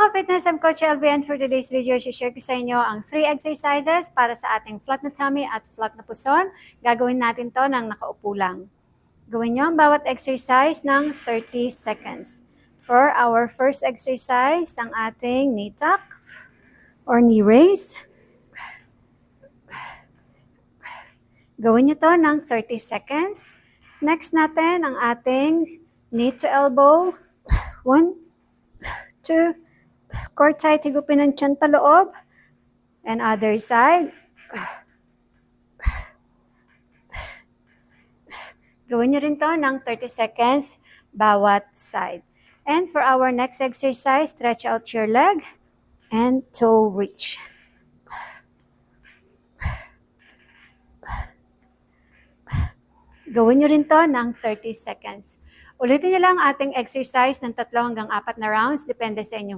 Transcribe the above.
ka-fitness, I'm Coach LV, and for today's video, share ko sa inyo ang 3 exercises para sa ating flat na tummy at flat na puson. Gagawin natin to ng nakaupo lang. Gawin nyo ang bawat exercise ng 30 seconds. For our first exercise, ang ating knee tuck or knee raise. Gawin nyo to ng 30 seconds. Next natin, ang ating knee to elbow. 1, 2, core tight, higupin ng tiyan paloob. And other side. Gawin nyo rin to ng 30 seconds bawat side. And for our next exercise, stretch out your leg and toe reach. Gawin nyo rin to ng 30 seconds. Ulitin nyo lang ating exercise ng 3 hanggang 4 na rounds, depende sa inyong